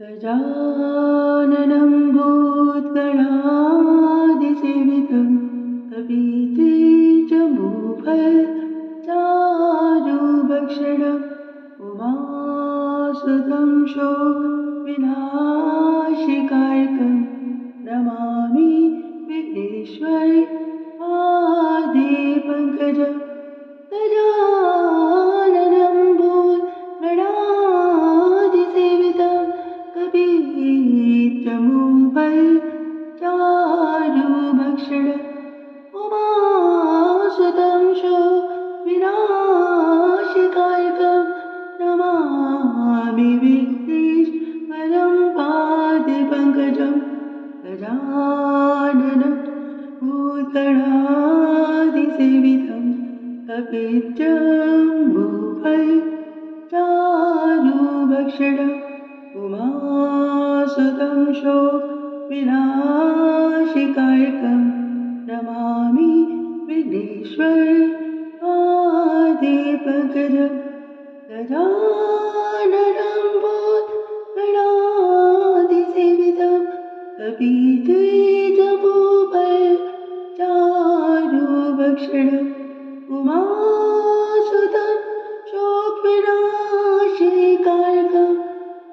गजाननं भूतगणादिसेवितं कपित्थजम्बूफलचारुभक्षणम् उमासुतं शोकविनाशकारितं Namami विघ्नेश्वरं पादपङ्कजम्। गजाननं भूतगणादिसेवितं कपित्थजम्बूफलचारुभक्षणम् उमासुतं शोकविनाशकारितं Namami विघ्नेश्वरं पादपङ्कजम्। गजाननं भूतगणादिसेवितं कपित्थजम्बूफलचारुभक्षणम् उमासुतं शोकविनाशकारितं Namami विघ्नेश्वरं पादपङ्कजम्। गजाननं भूतगणादिसेवितं कपित्थजम्बूफलचारुभक्षणम् उमासुतं शोकविनाशकारितं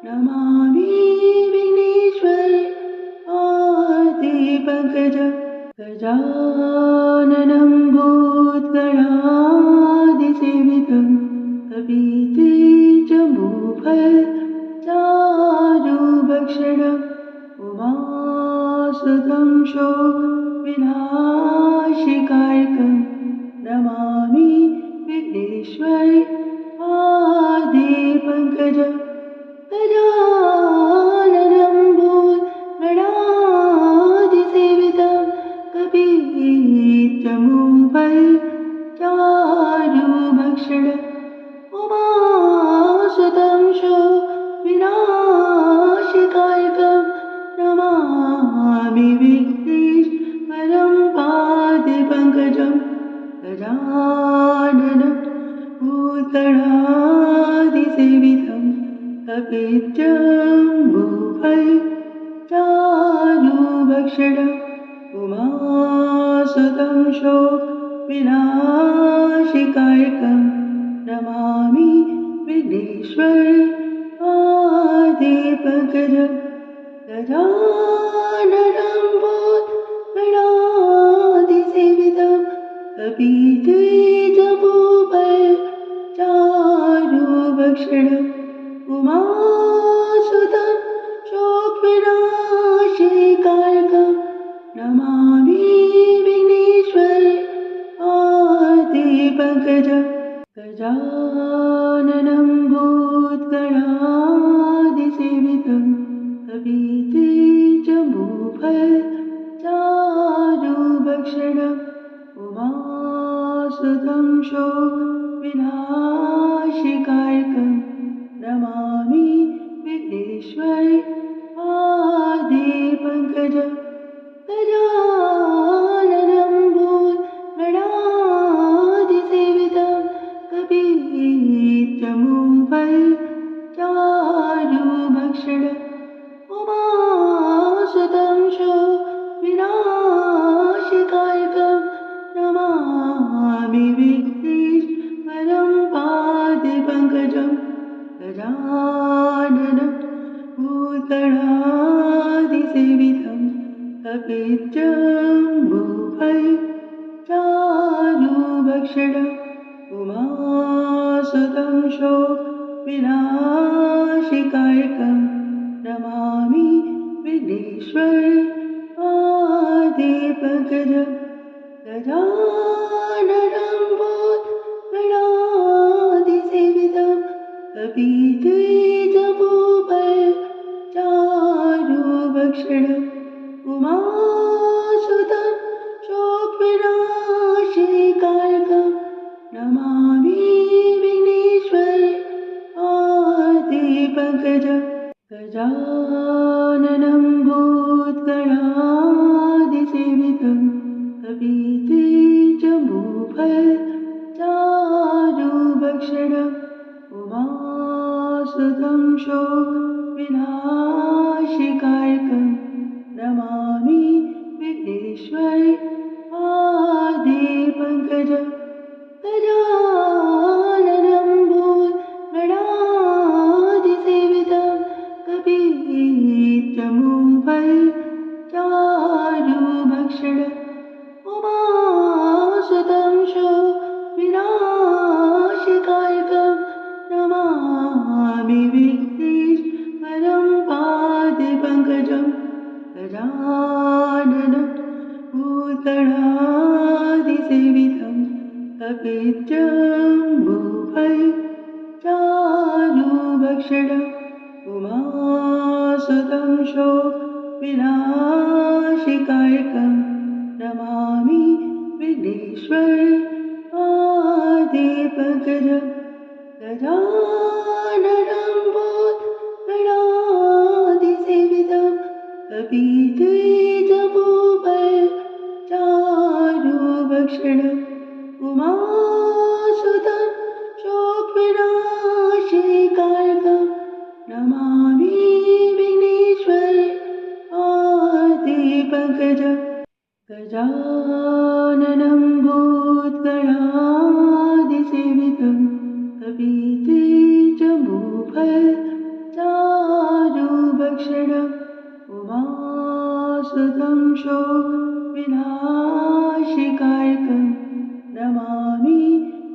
Namami विघ्नेश्वरं पादपङ्कजम्। गजाननं भूतगणादिसेवितं कपित्थजम्बूफलचारुभक्षणम् उमासुतं शोकविनाशकारितं Namami विघ्नेश्वरं पादपङ्कजम्। गजाननं भूतगणादिसेवितं कपित्थजम्बूफलचारुभक्षणम् उमासुतं शोकविनाशकारितं Namami विघ्नेश्वरं पादपङ्कजम्। गजाननं भूतगणादिसेवितं कपित्थजम्बूफलचारुभक्षणम् उमासुतं शोकविनाशकारितं Namami विघ्नेश्वरं पादपङ्कजम्। गजाननं भूतगणादिसेवितं कपित्थजम्बूफलचारुभक्षणम् उमासुतं शोकविनाशकारितं Namami विघ्नेश्वरं पादपङ्कजम्। गजाननं भूतगणादिसेवितं कपित्थजम्बूफलचारुभक्षणम् उमासुतं शोकविनाशकारितं Namami विघ्नेश्वरं पादपङ्कजम्। गजाननं भूतगणादिसेवितं कपित्थजम्बूफलचारुभक्षणम् उमासुतं शोकविनाशकारितं Namami विघ्नेश्वरं पादपङ्कजम्। गजाननं भूतगणादिसेवितं कपित्थजम्बूफलचारुभक्षणम् उमासुतं शोकविनाशकारितं Namami विघ्नेश्वरं पादपङ्कजम्। गजाननं भूतगणादिसेवितं कपित्थजम्बूफलचारुभक्षणम् उमासुतं शोकविनाशकारितं Namami विघ्नेश्वरं पादपङ्कजम्। गजाननं भूतगणादिसेवितं कपित्थजम्बूफलचारुभक्षणम् उमासुतं शोकविनाशकारितं उमासुतं शोकविनाशिकायकं Namami Vighneshwar पादेपङ्कजं गजाननं भूतगणाधिसेवितं कपिध्वजभूषणचारुभक्षणम् उमासुतं शोकविनाशिकायकं Namami Vighneshwar पादेपङ्कजं गजाननं भूतगणाधिसेवितं कपिध्वजभूषणचारुभक्षणम् उमासुतं शोकविनाशिकायकं Namami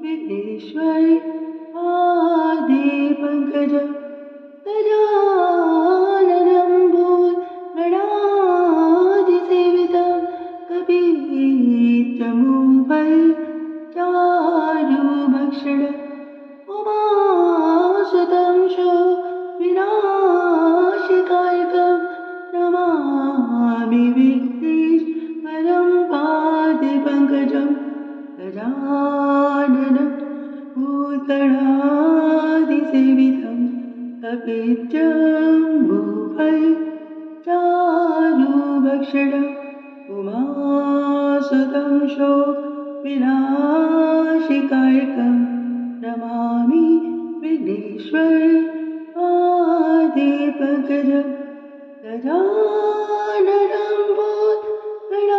Vighneshwar पादेपङ्कजं गजाननं भूतगणाधिसेवितं कपिध्वजभूषणचारुभक्षणम् उमासुतं शोकविनाशिकायकं Namami विघ्नेश्वरं पादेपङ्कजं गजाननं भूतगणाधिसेवितं कपिध्वजभूषणचारुभक्षणम् उमासुतं शोकविनाशिकायकं Namami Vighneshwar पादेपङ्कजं गजाननं भूतगणाधिसेवितं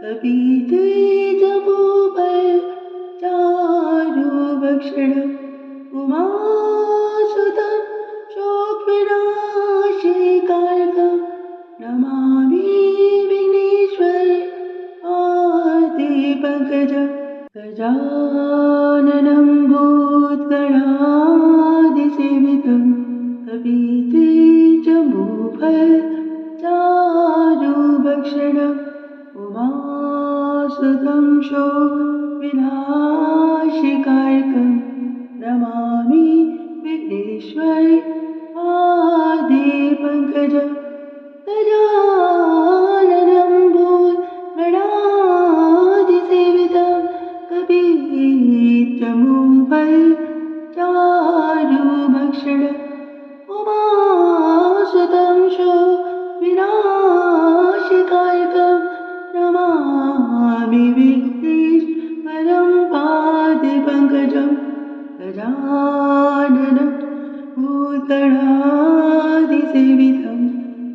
कपिध्वजभूषणचारुभक्षणम् उमासुतं शोकविनाशिकायकं Namami Vighneshwar पादेपङ्कजं गजाननं भूतगणाधिसेवितं कपिध्वजभूषणचारुभक्षणम् उमासुतं शोकविनाशिकायकं Namami Vighneshwar पादेपङ्कजं गजाननं भूतगणाधिसेवितं कपिध्वजभूषणचारुभक्षणम् उमासुतं शोकविनाशिकायकं Namami विघ्नेश्वरं पादेपङ्कजं गजाननं भूतगणाधिसेवितं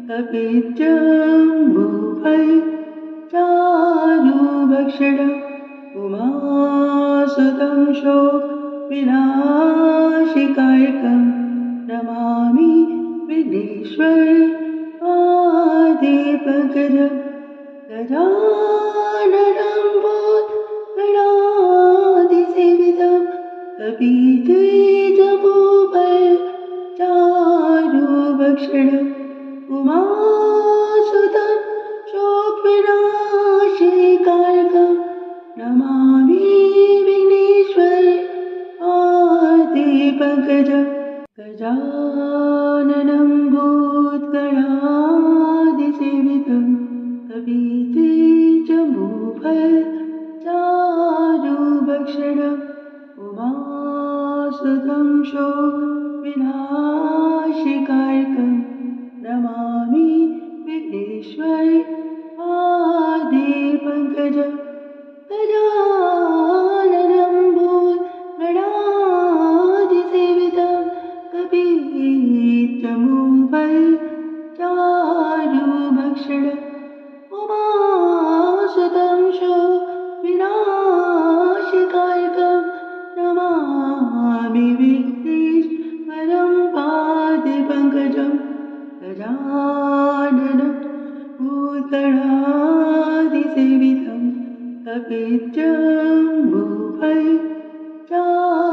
कपिध्वजभूषणचारुभक्षणम् उमासुतं शोकविनाशिकायकं Namami Vighneshwar पादेपङ्कजं गजाननं भूतगणाधिसेवितं कपिध्वजभूषणचारुभक्षणम् उमासुतं शोकविनाशिकायकं Namami Vighneshwar पादेपङ्कजं गजाननं भूतगणाधिसेवितं कपिध्वजभूषणचारुभक्षणम् उमासुतं शोकविनाशिकायकं Namami Vighneshwar पादेपङ्कजं गजाननं भूतगणाधिसेवितं कपिध्वजभूषणचारुभक्षणम् उमासुतं शोकविनाशिकायकं Namami विघ्नेश्वरं पादेपङ्कजं गजाननं भूतगणाधिसेवितं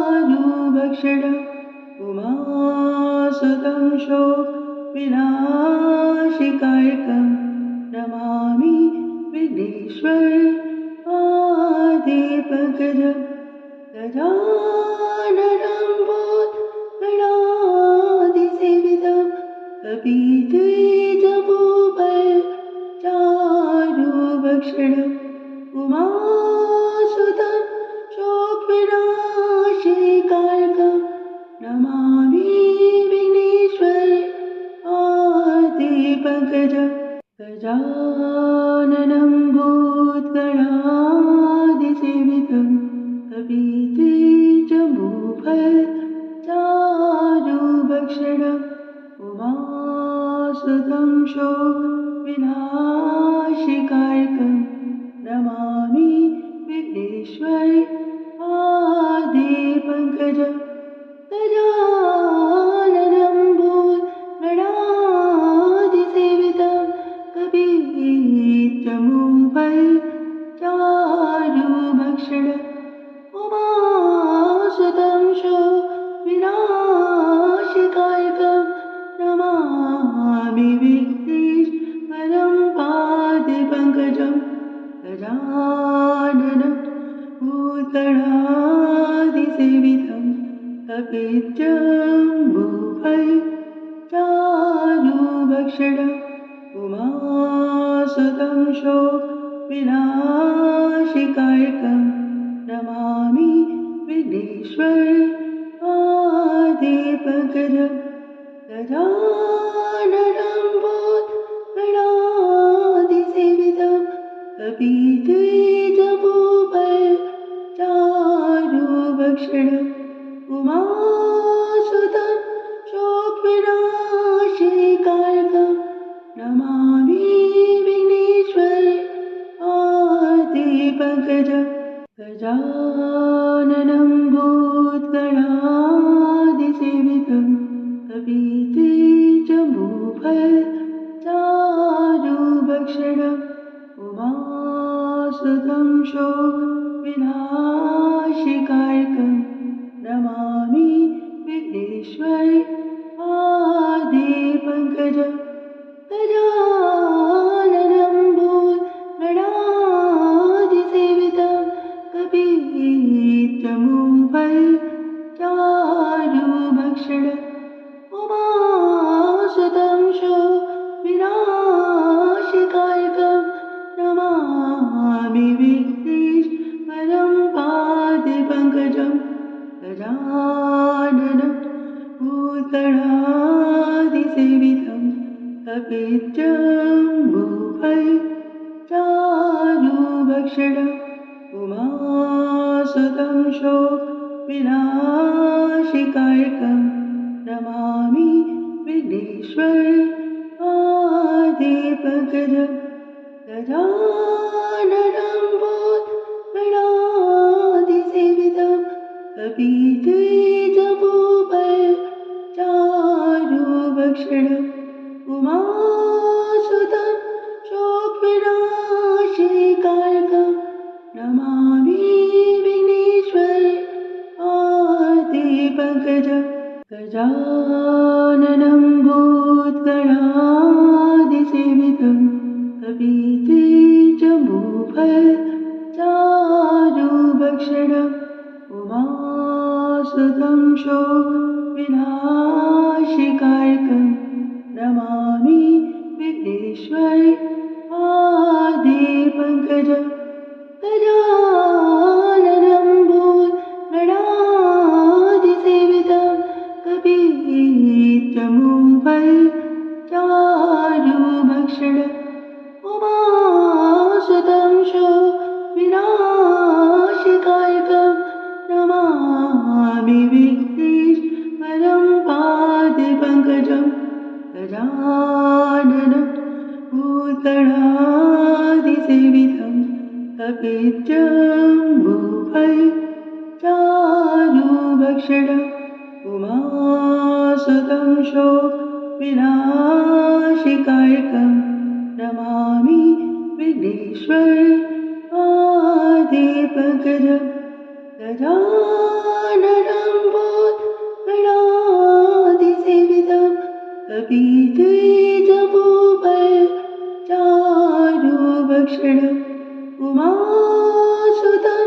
कपिध्वजभूषणचारुभक्षणम् उमासुतं शोकविनाशिकायकं Namami Vighneshwar पादेपङ्कजं गजाननं भूतगणाधिसेवितं कपितेजभूपचारुभक्षणम् उमासुतं शोकविनाशिकार्कं Namami Vighneshwar आदिपङ्कजं गजाननं भूतगणादिसेवितं कपितेजभूपचारुभक्षणम् उमासुतं शोकविनाशिकार्कं Namami Vighneshwar आदिपङ्कजं गजाननं भूतगणादिसेवितं कपित्थमूपचारुभक्षणम् उमासुतं शोकविनाशिकार्कं Namami विघ्नेश्वरं पादपङ्कजं गजाननं भूतगणादिसेवितं कपित्थमूपचारुभक्षणम् उमासुतं शोकविनाशिकार्कं Namami Vighneshwar आदिपङ्कजं गजाननं भूतगणादिसेवितं कपित्थमूपचारुभक्षणम् उमासुतं शोकविनाशिकार्कं Namami Vighneshwar आदिपङ्कजं गजाननं भूतगणादिसेवितं कपित्थमूपचारुभक्षणम् उमासुतं शोकविनाशिकार्कं Namami Vighneshwar आदिपङ्कजं गजाननं भूतगणादिसेवितं कपित्थमूपचारुभक्षणम् उमासुतं शोकविनाशिकार्कं Namami विघ्नेश्वरं पादपङ्कजं गजाननं भूतगणादिसेवितं कपित्थमूपचारुभक्षणम् उमासुतं शोकविनाशिकार्कं Namami Vighneshwar आदिपङ्कजं गजाननं भूतगणादिसेवितं कपित्थमूपचारुभक्षणम् उमासुतं शोकविनाशिकार्कं Namami Vighneshwar आदिपङ्कजं गजाननं भूतगणादिसेवितं कपित्थमूपचारुभक्षणम् उमासुतं शोकविनाशिकार्कं Namami Vighneshwar आदिपङ्कजं गजाननं भूतगणादिसेवितं कपित्थमूपचारुभक्षणम् उमासुतं शोकविनाशिकार्कं Namami विघ्नेश्वरं पादपङ्कजं गजाननं भूतगणादिसेवितं कपित्थमूपचारुभक्षणम् उमासुतं शोकविनाशिकार्कं Namami Vighneshwar आदिपङ्कजं गजाननं भूतगणादिसेवितं कपित्थमूपचारुभक्षणम् उमासुतं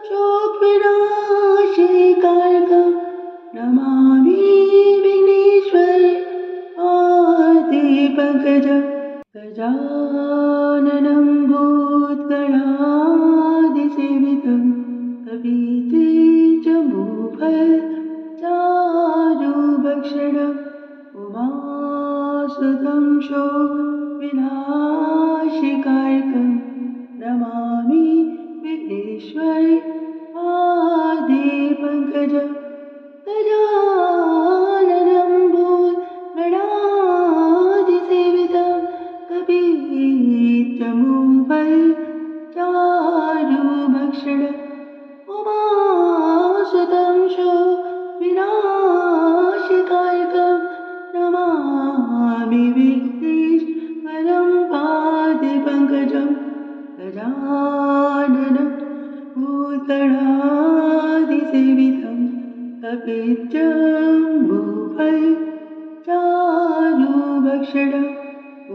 शोकविनाशिकार्कं Namami Vighneshwar आदिपङ्कजं उमासुतं शोकविनाशिकायकं Namami Vighneshwar पादपङ्कजं गजाननं भूतगणाधिसेवितं कपित्थमुपचारुभक्षणम् उमासुतं शोकविनाशिकायकं Namami विघ्नेश्वरं पादपङ्कजं गजाननं भूतगणाधिसेवितं कपित्थमुपचारुभक्षणम्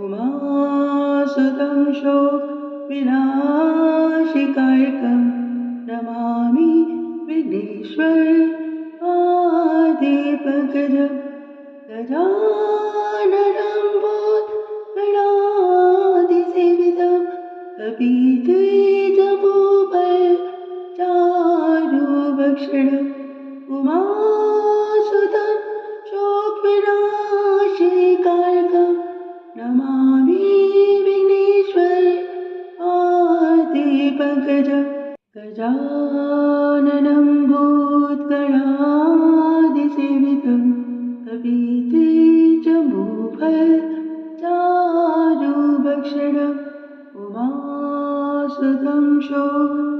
उमासुतं शोकविनाशिकायकं Namami Vighneshwar पादपङ्कजं गजाननं भूतगणाधिसेवितं कपित्थमुपचारुभक्षणम् उमासुतं शोकविनाशिकायकं Namami Vighneshwar पादपङ्कजं गजाननं भूतगणाधिसेवितं कपित्थमुपचारुभक्षणम् उमासुतं शोकविनाशिकायकं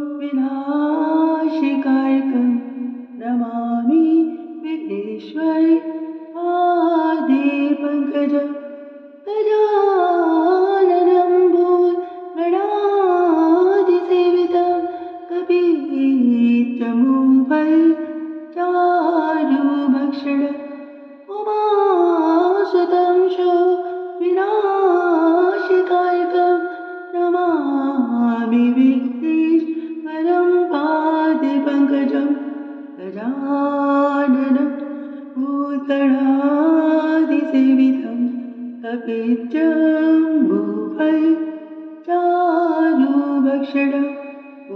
Namami Vighneshwar पादपङ्कजं गजाननं भूतगणाधिसेवितं कपित्थमुपचारुभक्षणम् उमासुतं शोकविनाशिकायकं Namami विघ्नेश्वरं पादपङ्कजं गजाननं भूतगणाधिसेवितं कपित्थमुपचारुभक्षणम्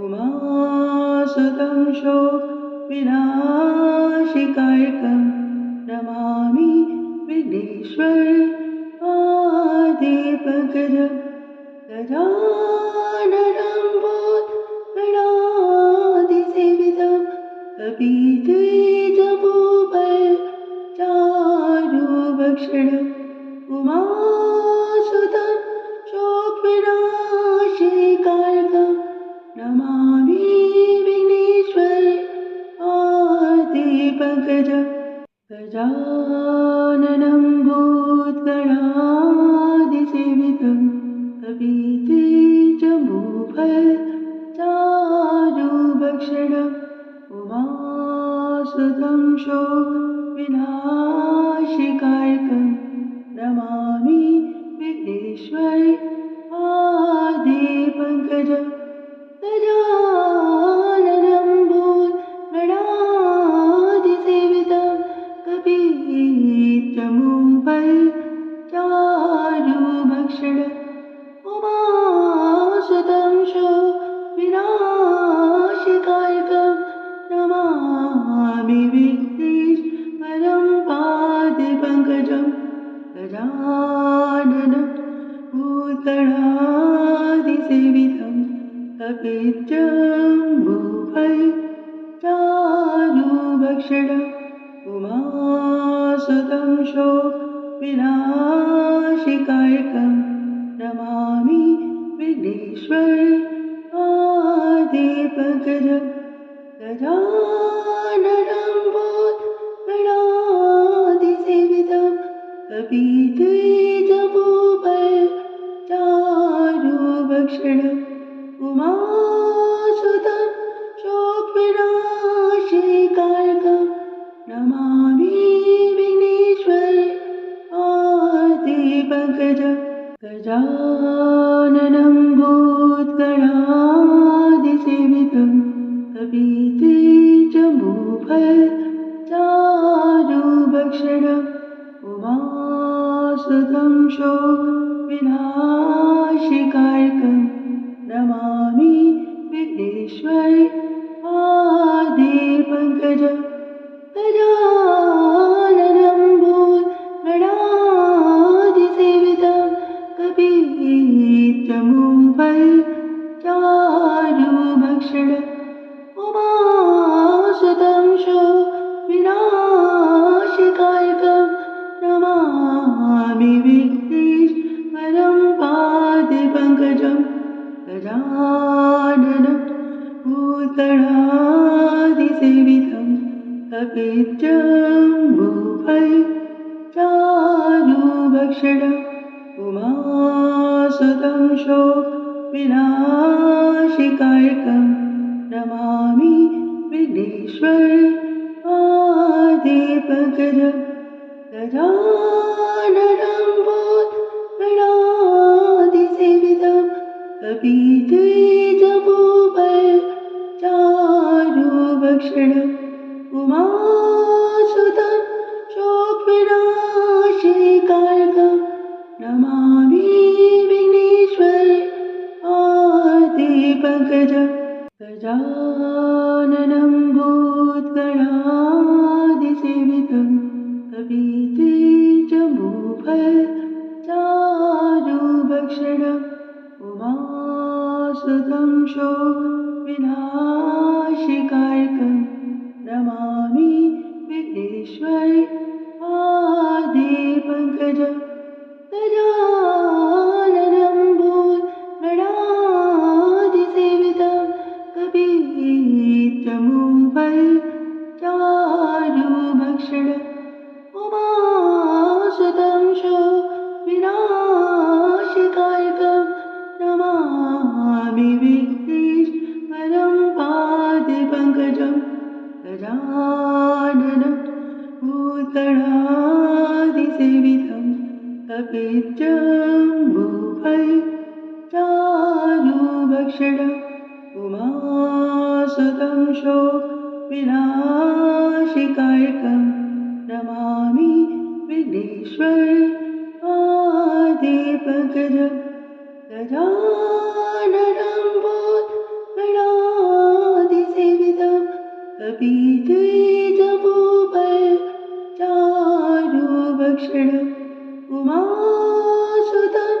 उमासुतं शोकविनाशिकायकं Namami Vighneshwar पादपङ्कजं गजाननं भूतगणाधिसेवितं कपित्थमुपचारुभक्षणम् उमासुतं शोकविनाशिकायकं Namami Vighneshwar पादपङ्कजं गजाननं भूतगणाधिसेवितं कपित्थमुपचारुभक्षणम् उमासुतं शोकविनाशिकायकं Namami Vighneshwar पादपङ्कजं गजाननं भूतगणाधिसेवितं कपित्थमुपचारुभक्षणम् उमासुतं शोकविनाशिकायकं Namami विघ्नेश्वरं पादपङ्कजं गजाननं भूतगणाधिसेवितं कपित्थमुपचारुभक्षणम् उमासुतं शोकविनाशिकायकं Namami Vighneshwar पादपङ्कजं गजाननं भूतगणाधिसेवितं कपित्थमुपचारुभक्षणम् उमासुतं शोकविनाशिकायकं Namami Vighneshwar पादपङ्कजं गजाननं भूतगणाधिसेवितं कपित्थमुपचारुभक्षणम् उमासुतं शोकविनाशिकायकं Namami Vighneshwar पादपङ्कजं गजाननं भूतगणाधिसेवितं चारुभक्षणम् उमासुतं शोकविनाशिकायकं Namami Vighneshwar पादपङ्कजं गजाननं भूतगणाधिसेवितं कपिध्वजभूषणचारुभक्षणम् उमासुतं शोकविनाशिकायकं Namami Vighneshwar पादपङ्कजं गजाननं भूतगणाधिसेवितं कपिध्वजभूषणचारुभक्षणम् उमासुतं शोकविनाशिकायकं Namami Vighneshwar पादपङ्कजं गजाननं भूतगणाधिसेवितं कपिध्वजभूषणचारुभक्षणम् उमासुतं शोकविनाशिकायकं Namami विघ्नेश्वरं पादपङ्कजं गजाननं भूतगणाधिसेवितं कपिध्वजभूषणचारुभक्षणम् उमासुतं शोकविनाशिकायकं Namami Vighneshwar पादपङ्कजं गजाननं भूतगणाधिसेवितं कपिध्वजभूषणचारुभक्षणम् उमासुतं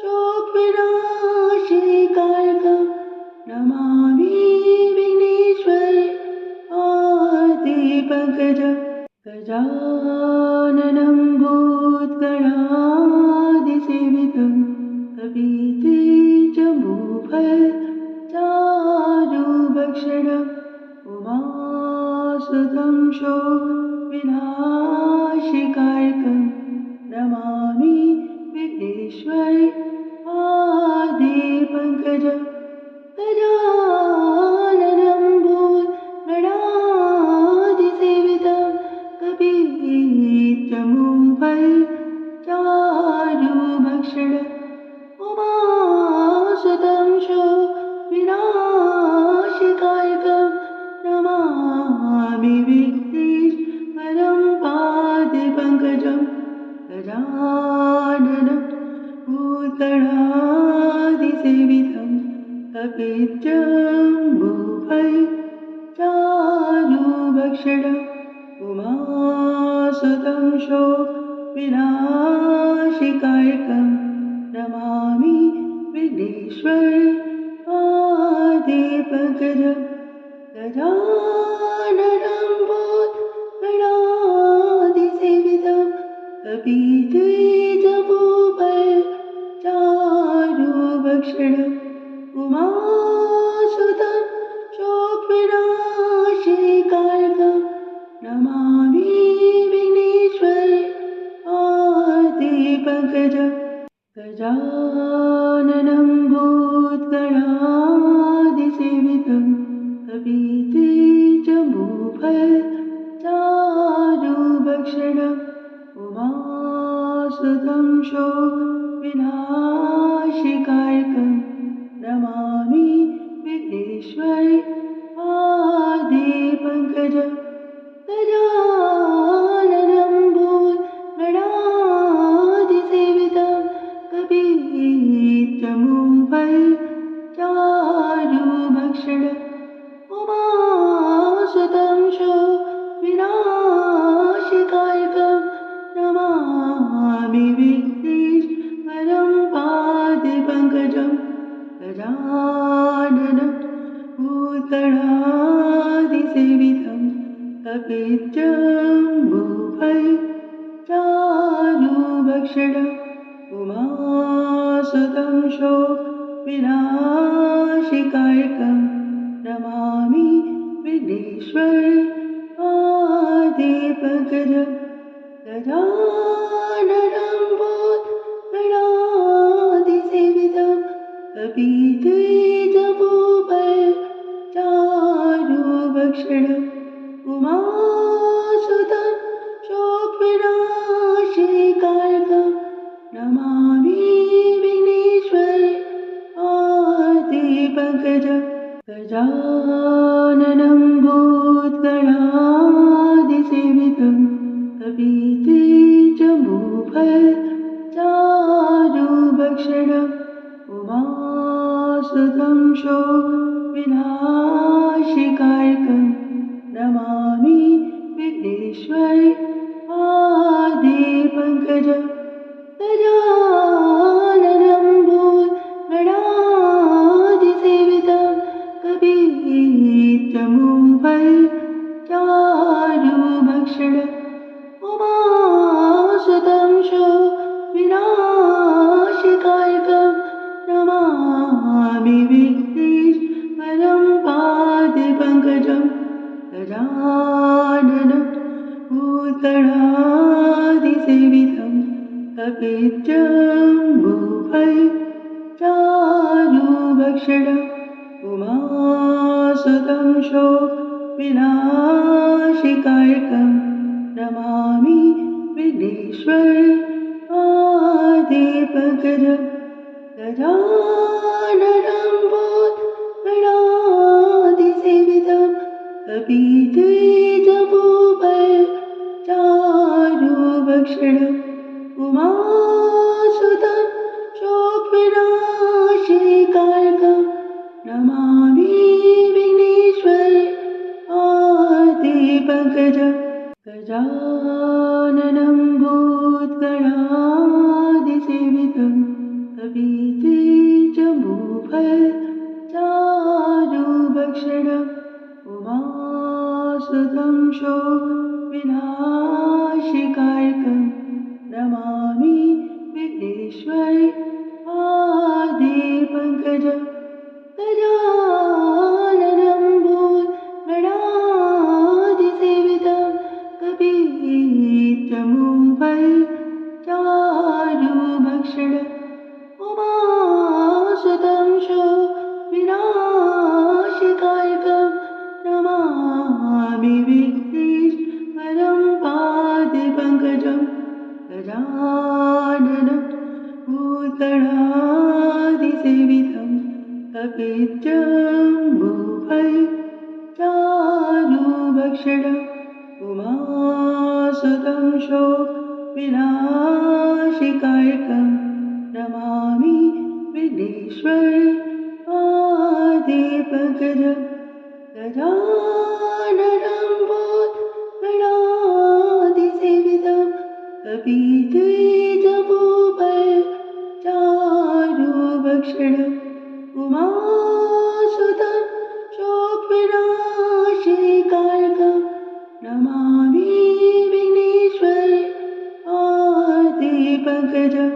शोकविनाशिकायकं Namami Vighneshwar पादपङ्कजं गजाननं भूतगणाधिसेवितं कपिध्वजभूषणचारुभक्षणम् उमासुतं शोकविनाशिकायकं Namami Vighneshwar पादपङ्कजं गजाननं भूतगणाधिसेवितं कपिध्वजभूषणचारुभक्षणम् उमासुतं शोकविनाशिकायकं Namami विघ्नेश्वरं पादपङ्कजं गजाननं भूतगणाधिसेवितं कपिध्वजभूषणचारुभक्षणम् उमासुतं शोकविनाशिकायकं Namami Vighneshwar पादपङ्कजं गजाननं भूतगणाधिसेवितं कपिध्वजभूषणचारुभक्षणम् उमासुतं शोकविनाशिकायकं Namami Vighneshwar पादपङ्कजं गजाननं भूतगणाधिसेवितं कपिध्वजभूषणचारुभक्षणम् उमासुतं शोकविनाशिकायकं Namami Vighneshwar पादपङ्कजं गजाननं भूतगणाधिसेवितं कपिध्वजभूषणचारुभक्षणम् उमासुतं शोकविनाशिकायकं Namami विघ्नेश्वरं पादपङ्कजं गजाननं भूतगणाधिसेवितं कपिध्वजभूषणचारुभक्षणम् उमासुतं शोकविनाशिकायकं Namami Vighneshwar पादपङ्कजं गजाननं कपीद्विजभूपचारुभक्षणम् उमासुतं शोकविनाशिकारकं Namami Vighneshwar पादपङ्कजं गजाननं भूतगणादिसेवितं कपीद्विजभूपचारुभक्षणम् उमासुतं शोकविनाशिकारकं Namami Vighneshwar पादपङ्कजं गजाननं भूतगणादिसेवितं कपीद्विजभूपचारुभक्षणम् उमासुतं शोकविनाशिकारकं Namami विघ्नेश्वरं पादपङ्कजं गजाननं भूतगणादिसेवितं कपीद्विजभूपचारुभक्षणम् उमासुतं शोकविनाशिकारकं Namami Vighneshwar पादपङ्कजं गजाननं भूतगणादिसेवितं कपीद्विजभूपचारुभक्षणम् उमासुतं शोकविनाशिकारकं Namami Vighneshwar पादपङ्कजं गजाननं भूतगणादिसेवितं कपीद्विजभूपचारुभक्षणम् उमासुतं शोकविनाशिकारकं Namami Vighneshwar पादपङ्कजं गजाननं भूतगणादिसेवितं कपीद्विजभूपचारुभक्षणम् उमासुतं शोकविनाशिकारकं Namami विघ्नेश्वरं पादपङ्कजं गजाननं भूतगणादिसेवितं कपीद्विजभूपचारुभक्षणम् उमासुतं शोकविनाशिकारकं Namami Vighneshwar पादपङ्कजं गजाननं भूतगणादिसेवितं कपीद्विजभूपचारुभक्षणम् उमासुतं शोकविनाशिकारकं Namami Vighneshwar पादपङ्कजं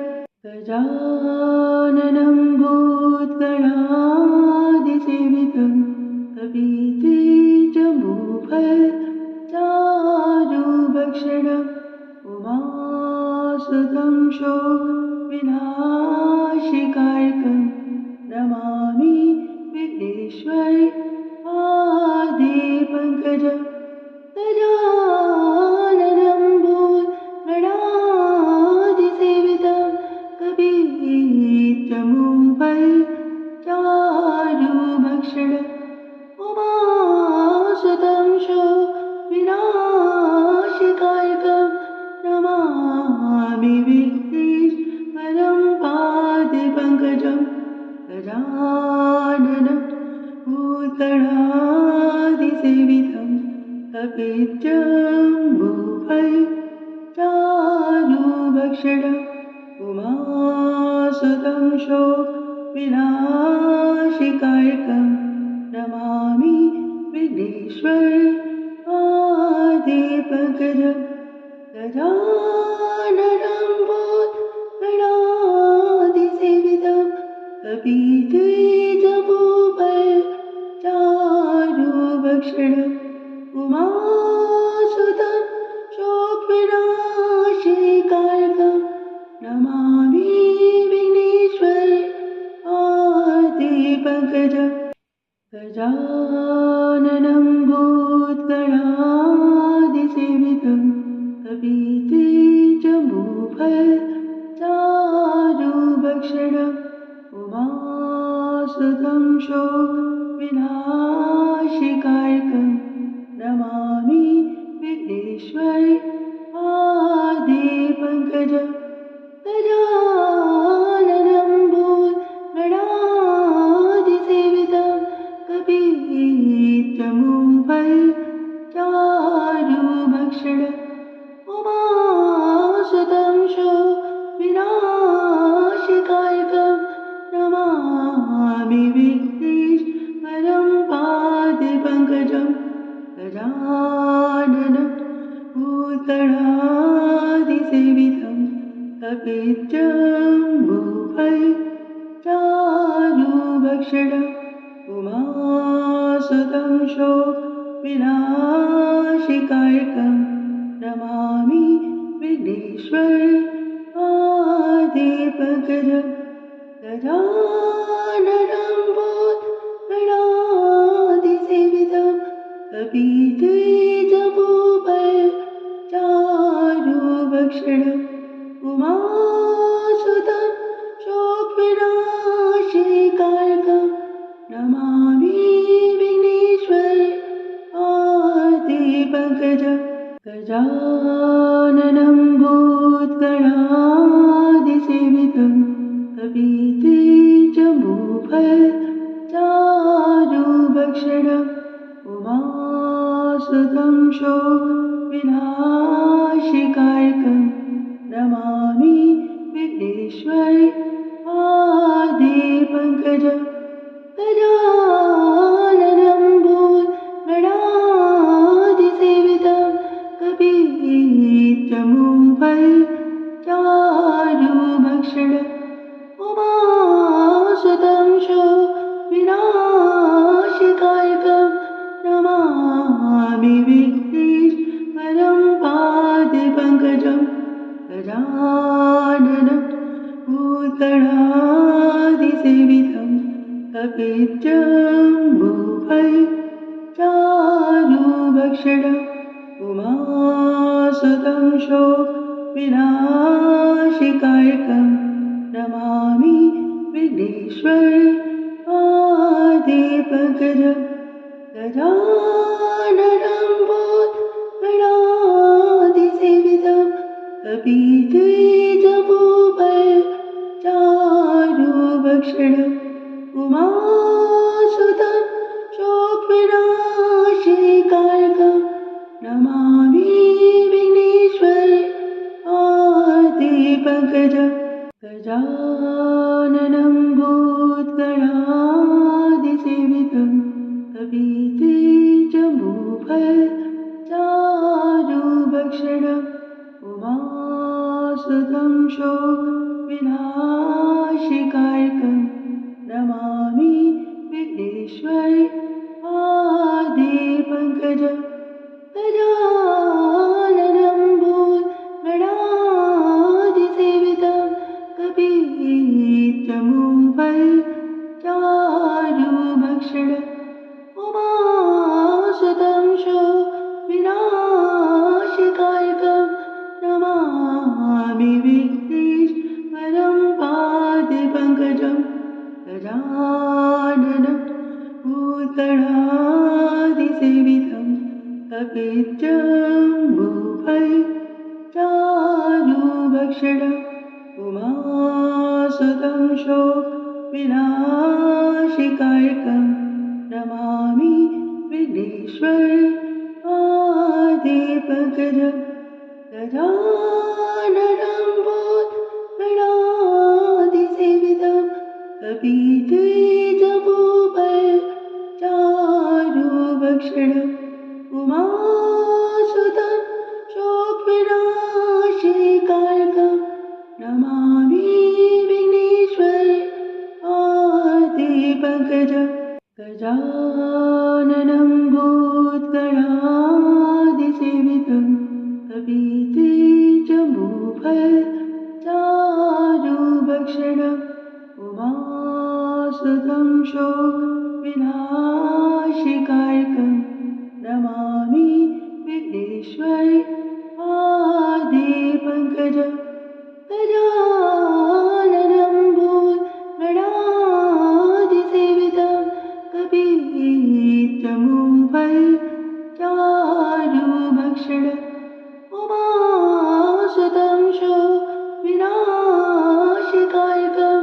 गजाननं भूतगणादिसेवितं कपीद्विजभूपचारुभक्षणम् उमासुतं शोकविनाशिकारकं Namami Vighneshwar पादपङ्कजं गजाननं भूतगणादिसेवितं कपीद्विजभूपचारुभक्षणम् उमासुतं शोकविनाशिकारकं Namami विघ्नेश्वरं पादपङ्कजं गजाननं भूतगणादिसेवितं कपीद्विजभूपचारुभक्षणम् उमासुतं शोकविनाशिकारकं Namami Vighneshwar पादपङ्कजं गजाननं भूतगणादिसेवितं कपीद्विजभूपचारुभक्षणम् उमासुतं शोकविनाशिकारकं Namami Vighneshwar पादपङ्कजं गजाननं भूतगणादिसेवितं कपित्थजम्बूफलचारुभक्षणम् उमासुतं शोकविनाशकारिकं Namami Vighneshwar पादपङ्कजम् गजाननं भूतगणादिसेवितं कपित्थजम्बूफलचारुभक्षणम् उमासुतं शोकविनाशकारिकं Namami विघ्नेश्वरं पादपङ्कजं गजाननं भूतगणादिसेवितं कपित्थजम्बूफलचारुभक्षणम् उमासुतं शोकविनाशकारिकं Namami Vighneshwar पादपङ्कजं गजाननं भूतगणादिसेवितं कपित्थजम्बूफलचारुभक्षणम् उमासुतं शोकविनाशकारिकं Namami Vighneshwar पादपङ्कजं गजाननं भूतगणादिसेवितं कपित्थजम्बूफलचारुभक्षणम् उमासुतं शोकविनाशकारिकं Namami Vighneshwar पादपङ्कजं गजाननं भूतगणादिसेवितं कपित्थजम्बूफलचारुभक्षणम् उमासुतं शोकविनाशकारिकं Namami विघ्नेश्वरं पादपङ्कजं गजाननं भूतगणादिसेवितं कपित्थजम्बूफलचारुभक्षणम् उमासुतं शोकविनाशकारिकं Namami Vighneshwar पादपङ्कजं गजाननं भूतगणादिसेवितं कपित्थजम्बूफलचारुभक्षणम् उमासुतं शोकविनाशकारिकं Namami Vighneshwar पादपङ्कजं गजाननं भूतगणादिसेवितं कपित्थजम्बूफलचारुभक्षणम् उमासुतं शोकविनाशकारिकं Namami Vighneshwar पादपङ्कजं गजाननं भूतगणादिसेवितं कपित्थजम्बूफलचारुभक्षणम् उमासुतं शोकविनाशकारिकं Namami विघ्नेश्वरं पादपङ्कजं गजाननं भूतगणादिसेवितं कपित्थजम्बूफलचारुभक्षणम् उमासुतं शोकविनाशकारिकं Namami Vighneshwar पादपङ्कजं गजाननं भूतगणादिसेवितं कपित्थजम्बूफलचारुभक्षणम् उमासुतं शोकविनाशकारिकं Namami Vighneshwar पादपङ्कजं गजाननं भूतगणादिसेवितं कपित्थजम्बूफलचारुभक्षणम् उमासुतं शोकविनाशकारिकं विनाशिकायकं Namami Vighneshwar पादपङ्कजं गजाननं भूतगणाधिसेवितं कपित्थमुपचारुभक्षणम् उमासुतं विनाशिकायकं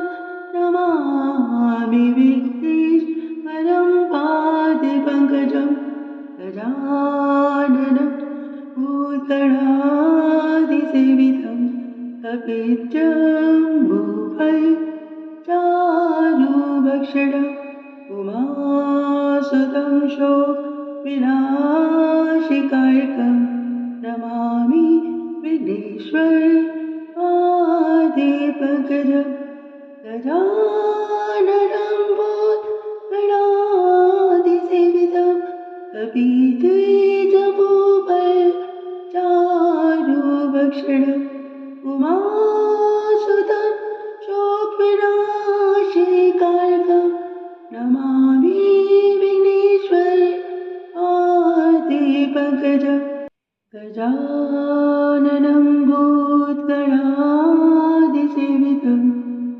Namami विघ्नेश्वरं पादपङ्कजं गजाननं भूतगणाधिसेवितं कपित्थमुपचारुभक्षणम् उमासुतं विनाशिकायकं Namami Vighneshwar पादपङ्कजं गजाननं भूतगणाधिसेवितं कपित्थमुपचारुभक्षणम् उमासुतं विनाशिकायकं Namami Vighneshwar पादपङ्कजं गजाननं भूतगणाधिसेवितं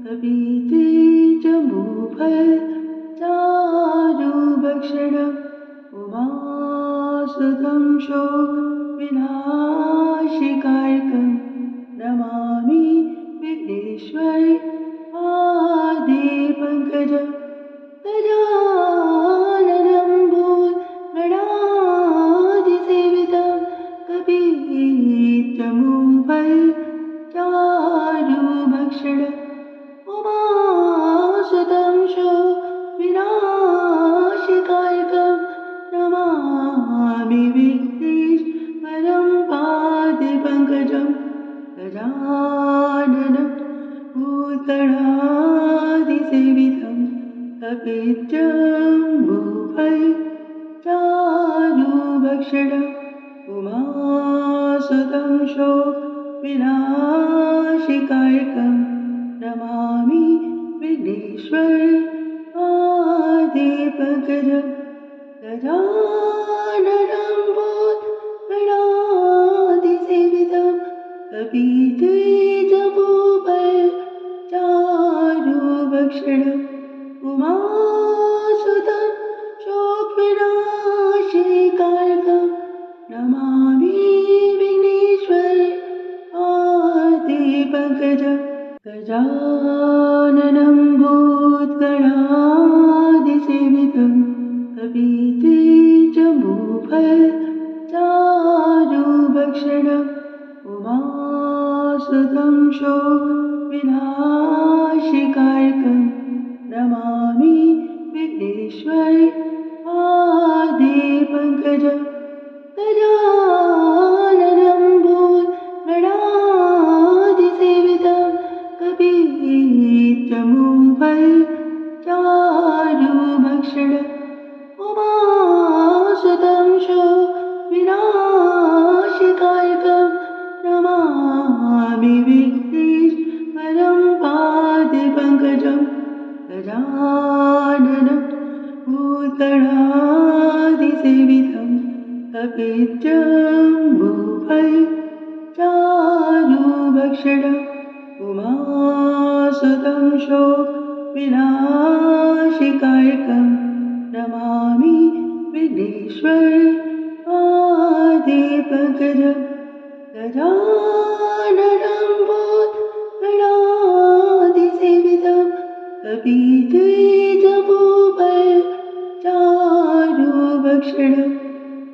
कपित्थमुपचारुभक्षणम् उमासुतं विनाशिकायकं Namami Vighneshwar पादपङ्कजं गजाननं भूतगणाधिसेवितं कपित्थमुपचारुभक्षणम् उमासुतं विनाशिकायकं Namami विघ्नेश्वरं पादपङ्कजं गजाननं भूतगणाधिसेवितं कपित्थमुपचारुभक्षणम् उमासुतं विनाशिकायकं Namami Vighneshwar पादपङ्कजं गजाननं भूतगणाधिसेवितं कपित्थमुपचारुभक्षणम् उमासुतं विनाशिकायकं Namami Vighneshwar पादपङ्कजं गजाननं भूतगणाधिसेवितं कपित्थमुपचारुभक्षणम् उमासुतं विनाशिकायकं Namami Vighneshwar पादपङ्कजं गजाननं भूतगणाधिसेवितं कपित्थमुपचारुभक्षणम् उमासुतं विनाशिकायकं Namami विघ्नेश्वरं पादपङ्कजं गजाननं भूतगणाधिसेवितं कपित्थमुपचारुभक्षणम् उमासुतं विनाशिकायकं Namami Vighneshwar पादपङ्कजं गजाननं भूतगणाधिसेवितं कपित्थमुपचारुभक्षणम्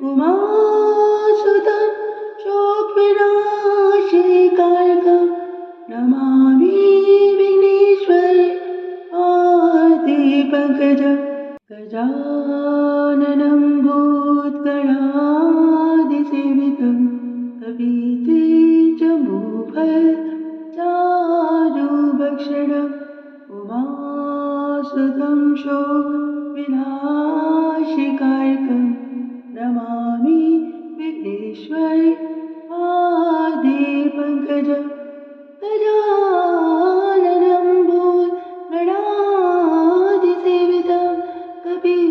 उमासुतं विनाशिकायकं Namami Vighneshwar पादपङ्कजं गजाननं भूतगणाधिसेवितं कपित्थमुपचारुभक्षणम् उमासुतं विनाशिकायकं Namami Vighneshwar पादपङ्कजं गजाननं भूतगणाधिसेवितं कपित्थमुपचारुभक्षणम्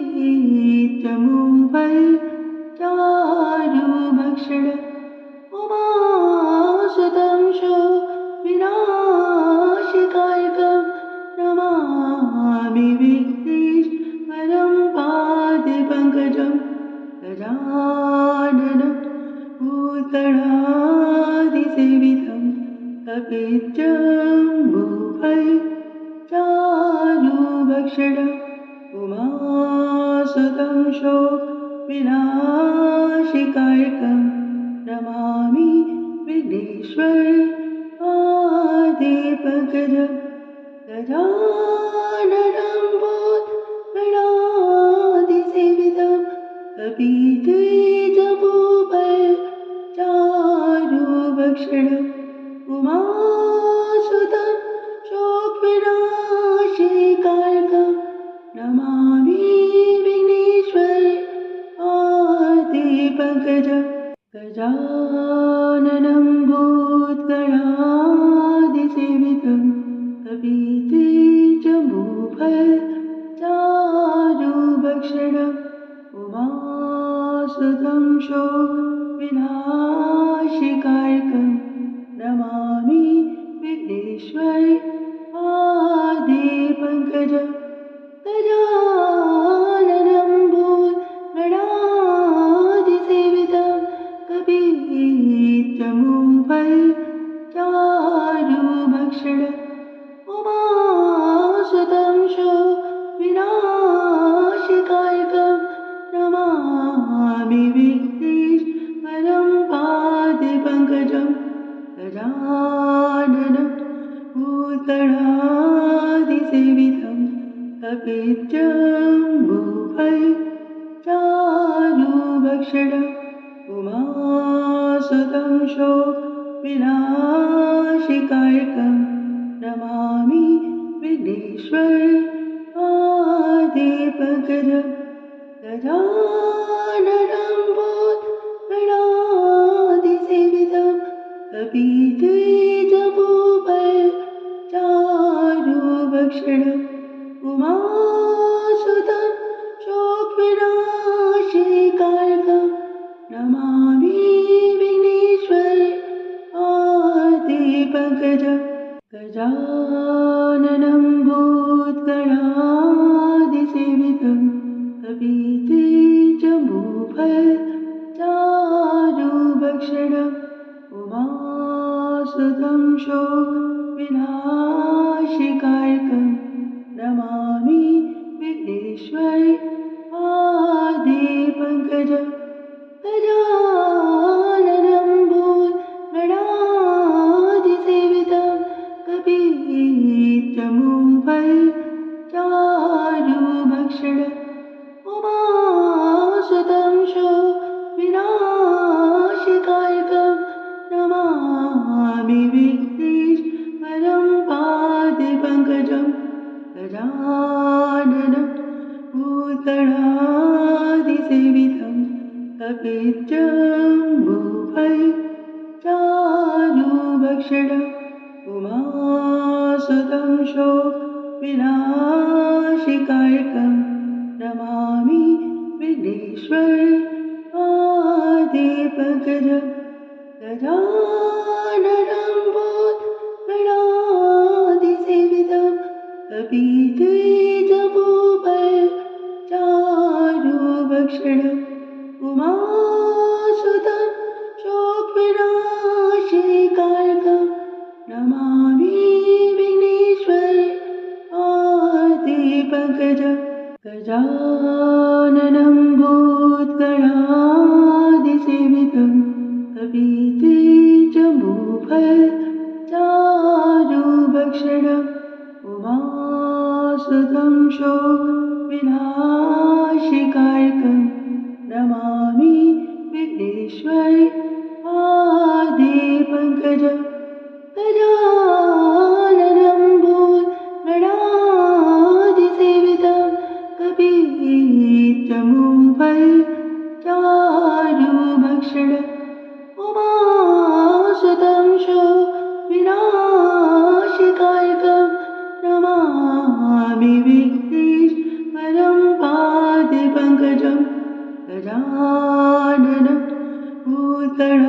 गजाननं भूतगणाधिसेवितं कपिजम्बूफलचारुभक्षणम् उमासुतं शोकविनाशकायकं Namami विघ्नेश्वरपादपङ्कजं गजाननं भूतगणाधिसेवितं कपिध्वजभूषणचारुभक्षणम् उमासुतं शोकविनाशकायकं Namami विघ्नेश्वरपादपङ्कजं गजाननं भूतगणाधिसेवितं कपिध्वजभूषणचारुभक्षणम् उमासुतं शोकविनाशकायकं Namami विघ्नेश्वरपादपङ्कजं गजाननं भूतगणाधिसेवितं कपिध्वजभूषणचारुभक्षणम् उमासुतं शोकविनाशकायकं Namami विघ्नेश्वरपादपङ्कजं गजाननं भूतगणाधिसेवितं कपिजम्बूफलचारुभक्षणम् उमासुतं शोकविनाशकायकं Namami विघ्नेश्वरपादपङ्कजं गजाननं भूतगणाधिसेवितं कपिध्वजभूषणचारुभक्षणम् उमासुतं शोकविनाशकायकं Namami विघ्नेश्वरपादपङ्कजं गजाननं भूतगणाधिसेवितं कपिध्वजभूषणचारुभक्षणम् उमासुतं शोकविनाशकायकं Namami विघ्नेश्वरपादपङ्कजं गजाननं भूतगणाधिसेवितं कपिध्वजभूषणचारुभक्षणम् उमासुतं शोकविनाशकायकं Namami विघ्नेश्वरपादपङ्कजं गजाननं भूतगणाधिसेवितं कपिजम्बूफलचारुभक्षणम् उमासुतं शोकविनाशकायकं Namami विघ्नेश्वरपादपङ्कजं गजाननं भूतगणाधिसेवितं कपिध्वजभूषणचारुभक्षणम् उमासुतं शोकविनाशकायकं Namami विघ्नेश्वरपादपङ्कजं गजाननं भूतगणाधिसेवितं कपिध्वजभूषणचारुभक्षणम् उमासुतं शोकविनाशकायकं Namami विघ्नेश्वरपादपङ्कजं गजाननं भूतगणाधिसेवितं कपिध्वजभूषणचारुभक्षणम् उमासुतं शोकविनाशकायकं Namami विघ्नेश्वरपादपङ्कजं गजाननं भूतगणाधिसेवितं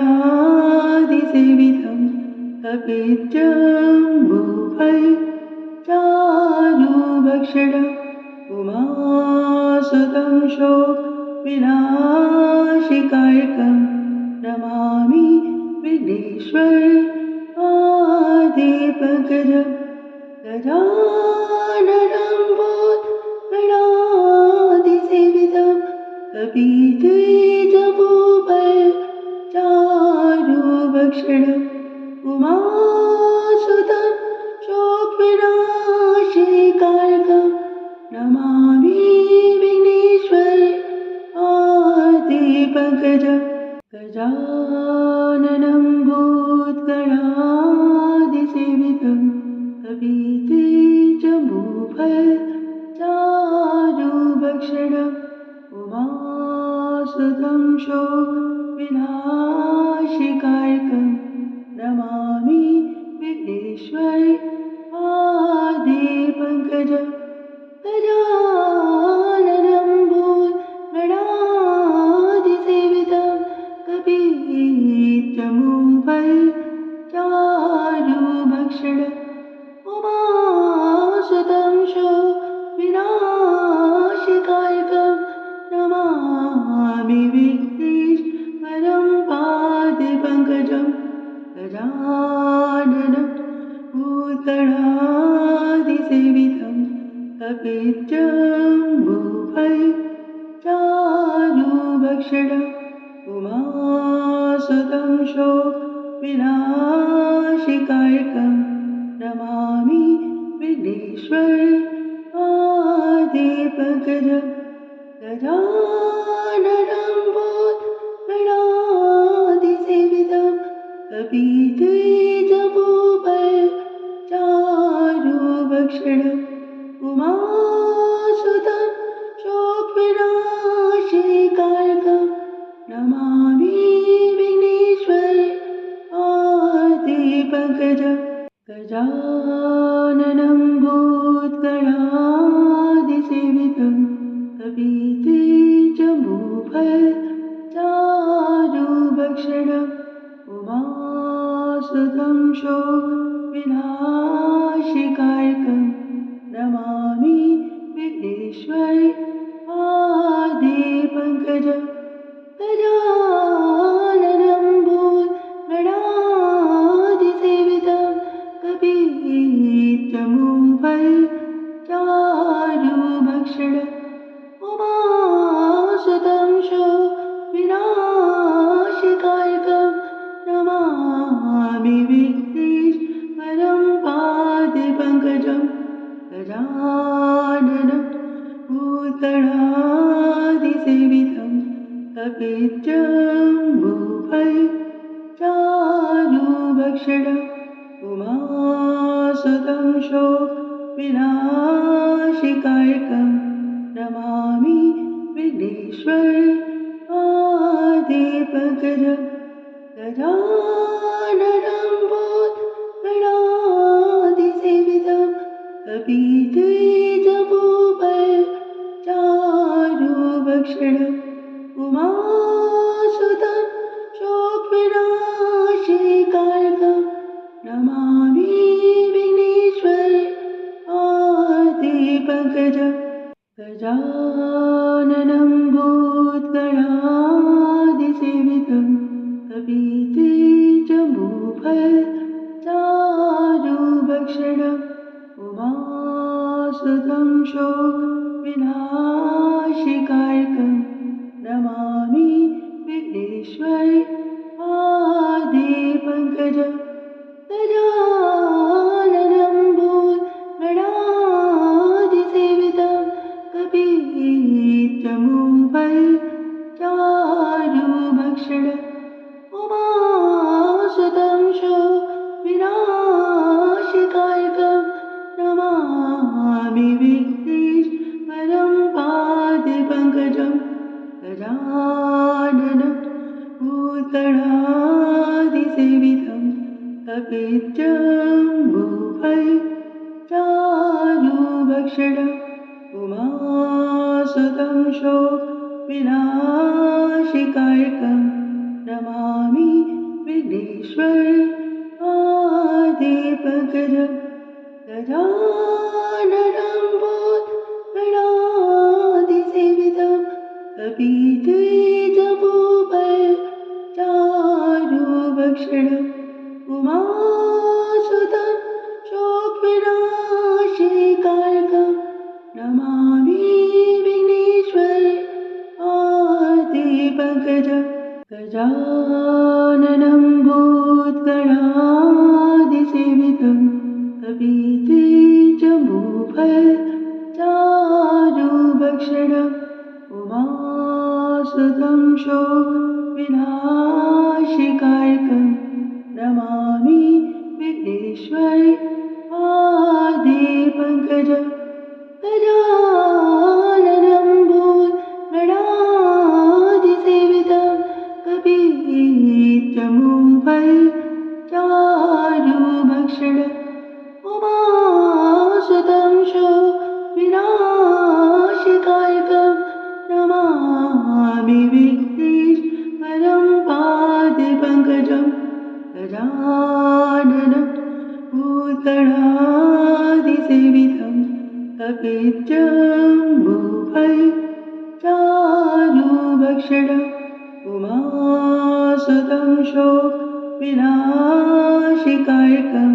कपिजम्बूफलचारुभक्षणम् उमासुतं शोकविनाशकायकं विनाशिकायकं Namami Vighneshwar पादपङ्कजं गजाननं भूतगणाधिसेवितं कपिध्वजभूषणं उमासुतं शोकविनाशकारणं Namami Vighneshwar पादपङ्कजं गजाननं भूतगणाधिसेवितं कपिध्वजभूषणं उमासुतं शोकविनाशकारणं Namami Vighneshwar पादपङ्कजं गजाननं भूतगणाधिसेवितं कपिध्वजभूषणं उमासुतं शोकविनाशकारणं Namami विघ्नेश्वरं पादपङ्कजं गजाननं भूतगणाधिसेवितं कपिध्वजभूषणं उमासुतं शोकविनाशकारणं Namami Vighneshwar पादपङ्कजं गजाननं भूतगणाधिसेवितं कपिध्वजभूषणं उमासुतं शोकविनाशकारणं Namami Vighneshwar पादपङ्कजं गजाननं भूतगणाधिसेवितं कपिध्वजभूषणं उमासुतं शोकविनाशकारणं Namami Vighneshwar पादपङ्कजं गजाननं भूतगणाधिसेवितं कपिध्वजभूषणं उमासुतं शोकविनाशकारणं Namami विघ्नेश्वरं पादपङ्कजं गजाननं भूतगणाधिसेवितं कपिध्वजभूषणं उमासुतं शोकविनाशकारणं Namami Vighneshwar पादपङ्कजं गजाननं भूतगणाधिसेवितं कपिध्वजभूषणं उमासुतं शोकविनाशकारणं Namami Vighneshwar पादपङ्कजं गजाननं भूतगणाधिसेवितं कपिध्वजभूषणं उमासुतं शोकविनाशकारणं Namami Vighneshwar पादपङ्कजं गजाननं भूतगणाधिसेवितं कपिध्वजभूषणं उमासुतं शोकविनाशकारणं Namami विघ्नेश्वरं पादपङ्कजं गजाननं भूतगणाधिसेवितं कपिध्वजभूषणं उमासुतं शोकविनाशकारणं Namami Vighneshwar पादपङ्कजं गजाननं भूतगणाधिसेवितं कपिध्वजभूषणं गजाननं भूतगणादिसेवितं कपित्थजम्बूफलचारुभक्षणम् उमासुतं शोकविनाशकारिकं Namami विघ्नेश्वरं पादपङ्कजम् गजाननं भूतगणादिसेवितं कपित्थजम्बूफलचारुभक्षणम् उमासुतं शोकविनाशकारिकं Namami विघ्नेश्वरं पादपङ्कजम् गजाननं भूतगणादिसेवितं कपित्थजम्बूफलचारुभक्षणम् उमासुतं शोकविनाशकारिकं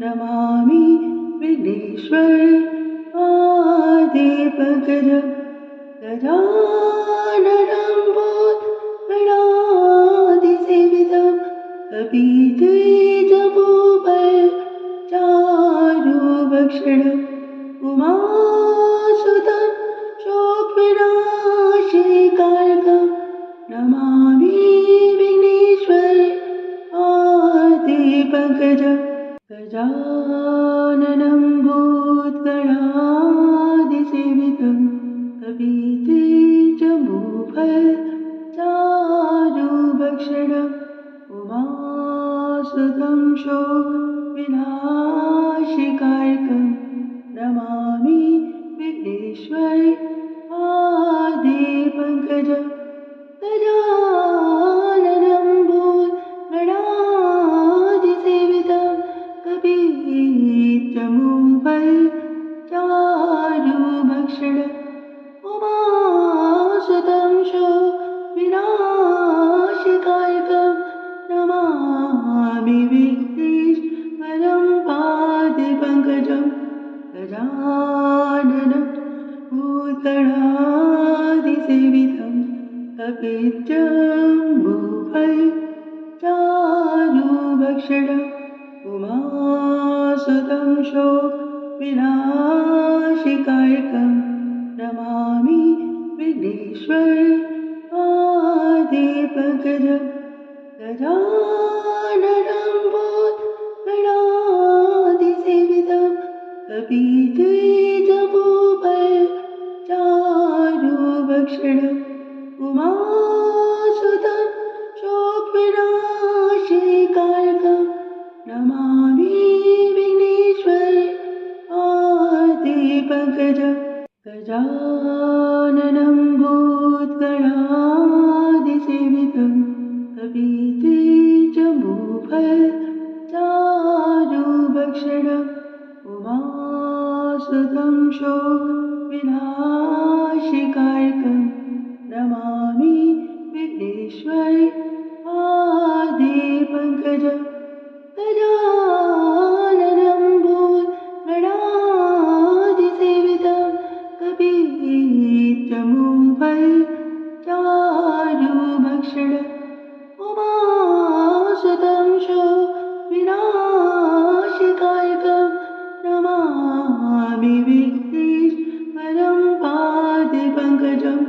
Namami विघ्नेश्वरं पादपङ्कजम् गजाननं भूतगणादिसेवितं कपित्थजम्बूफलचारुभक्षणम् उमासुतं शोकविनाशकारिकं Namami विघ्नेश्वरं पादपङ्कजम् गजाननं भूतगणादिसेवितं कपित्थजम्बूफलचारुभक्षणम् उमासुतं शोकविनाशकारिकं Namami विघ्नेश्वरं पादपङ्कजम् गजाननं भूतगणादिसेवितं कपित्थजम्बूफलचारुभक्षणम् उमासुतं शोकविनाशकारिकं Namami विघ्नेश्वरं पादपङ्कजम् गजाननं भूतगणादिसेवितं कपित्थजम्बूफलचारुभक्षणम् उमासुतं शोकविनाशकारिकं Namami विघ्नेश्वरं पादपङ्कजम् गजाननं भूतगणादिसेवितं कपित्थजम्बूफलचारुभक्षणम् उमासुतं शोकविनाशकारिकं Namami विघ्नेश्वरं पादपङ्कजम् गजाननं भूतगणादिसेवितं कपित्थजम्बूफलचारुभक्षणम् उमासुतं शोकविनाशकारिकं Namami विघ्नेश्वरं पादपङ्कजम् गजाननं भूतगणादिसेवितं कपित्थजम्बूफलचारुभक्षणम् उमासुतं शोकविनाशकारिकं Namami विघ्नेश्वरं पादपङ्कजम्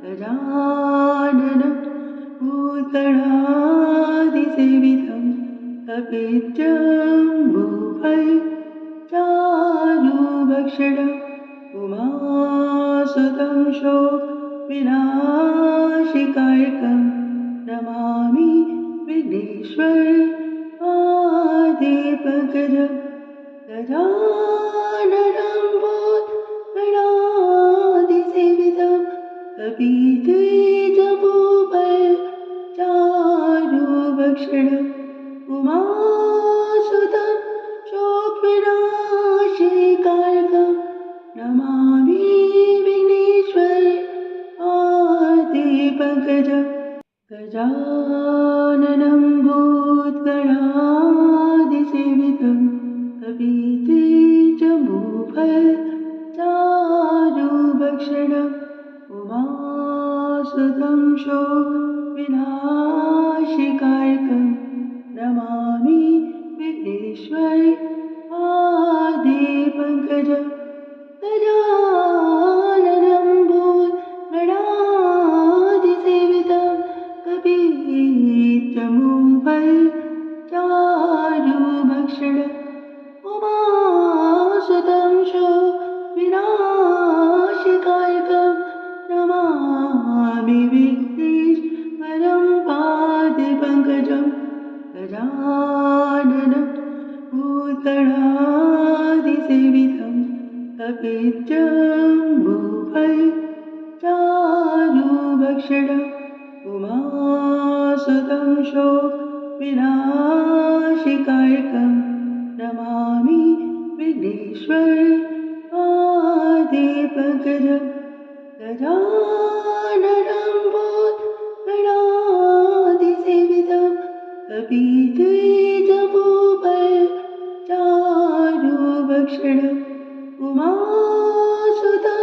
गजाननं भूतगणादिसेवितं कपित्थजम्बूफलचारुभक्षणम् उमासुतं शोकविनाशकारिकं Namami विघ्नेश्वरं पादपङ्कजम् गजाननं भूतगणादिसेवितं कपित्थजम्बूफलचारुभक्षणम् उमासुतं शोकविनाशकारिकं Namami विघ्नेश्वरं पादपङ्कजम् गजाननं भूतगणादिसेवितं कपित्थजम्बूफलचारुभक्षणम् उमासुतं शोकविनाशकारिकं विनाशिकायकं Namami Vighneshwar पादपङ्कजं गजाननं भूतगणाधिसेवितं कपित्थमूलचारुभक्षणम् उमासुतं शोकविनाशकायकं Namami विघ्नेश्वरं पादपङ्कजं गजाननं भूतगणाधिसेवितं कपित्थमूलचारुभक्षणम् उमासुतं शोकविनाशकायकं Namami Vighneshwar पादपङ्कजं गजाननं भूतगणाधिसेवितं कपित्थमूलचारुभक्षणम् उमासुतं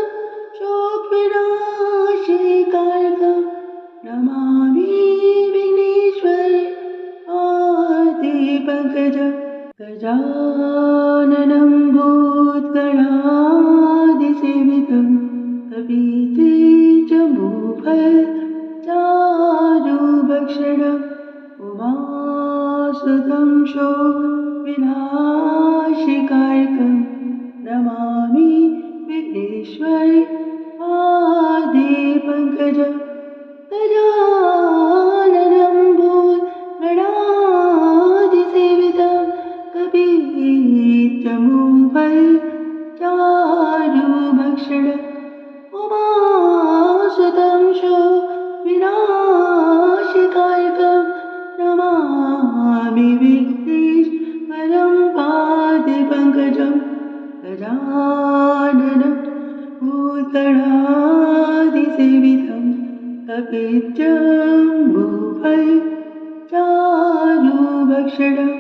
शोकविनाशकायकं Namami Vighneshwar पादपङ्कजं गजाननं भूतगणाधिसेवितं कपित्थमूलचारुभक्षणम् उमासुतं शोकविनाशकायकं Namami Vighneshwar पादपङ्कजं गजाननं भूतगणाधिसेवितं कपित्थमूलचारुभक्षणम् उमासुतं शोकविनाशकायकं Namami विघ्नेश्वरं पादपङ्कजं गजाननं भूतगणाधिसेवितं कपित्थमूलचारुभक्षणम्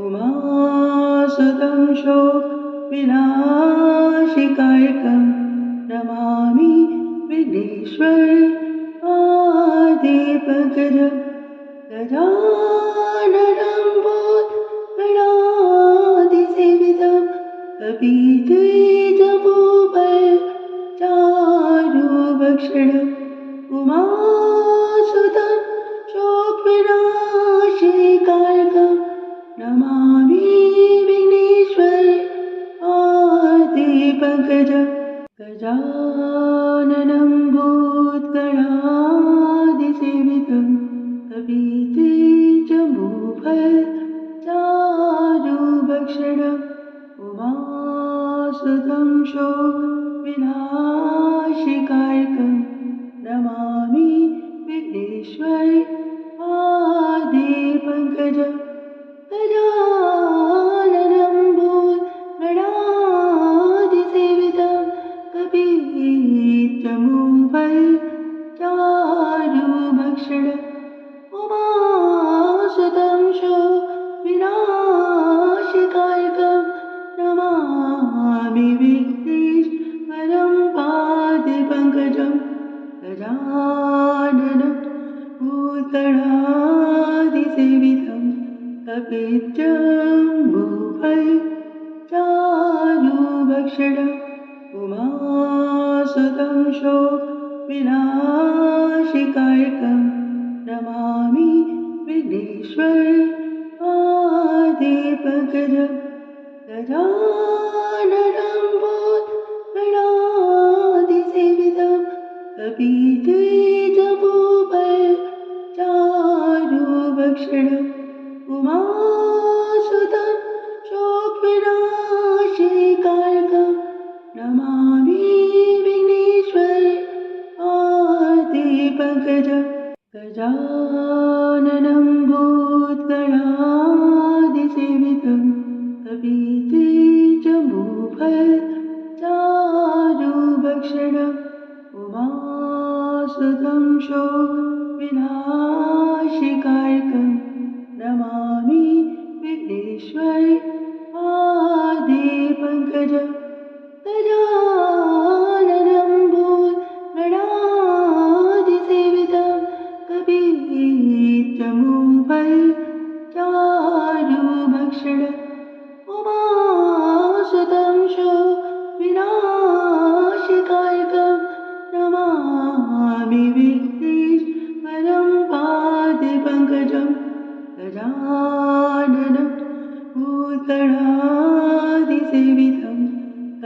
उमासुतं शोकविनाशकायकं Namami Vighneshwar पादपङ्कजं गजाननं भूतगणाधिसेवितं कपित्थमूलचारुभक्षणम् उमासुतं शोकविनाशकायकं Namami Vighneshwar पादपङ्कजं गजाननं भूतगणाधिसेवितं कपित्थमूलचारुभक्षणम् उमासुतं शोकविनाशकायकं Namami Vighneshwar पादपङ्कजं गजाननं भूतगणाधिसेवितं कपित्थमूलचारुभक्षणम् उमासुतं शोकविनाशकायकं Namami विघ्नेश्वरं पादपङ्कजं गजाननं भूतगणाधिसेवितं कपित्थमूलचारुभक्षणम् उमासुतं शोकविनाशकायकं Namami Vighneshwar पादपङ्कजं गजाननं भूतगणाधिसेवितं कपित्थमूलचारुभक्षणम् उमासुतं शोकविनाशकायकं Namami Vighneshwar पादपङ्कजं गजाननं भूतगणाधिसेवितं कपित्थमूलचारुभक्षणम् उमासुतं शोकविनाशकायकं Namami Vighneshwar पादपङ्कजं गजाननं भूतगणाधिसेवितं कपित्थमूलचारुभक्षणम्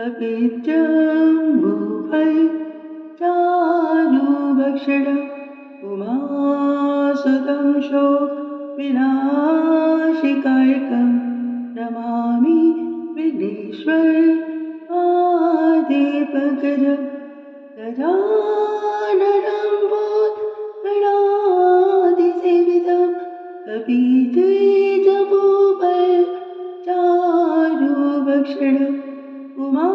कपिजम्बूफल चारुभक्षणम् उमासुतं शोकविनाशिकार्कं Namami Vighneshwar आदिपङ्कजं गजाननं भूतगणाधिसेवितं कपिध्वजभूषणं चारुभक्षणम् Uma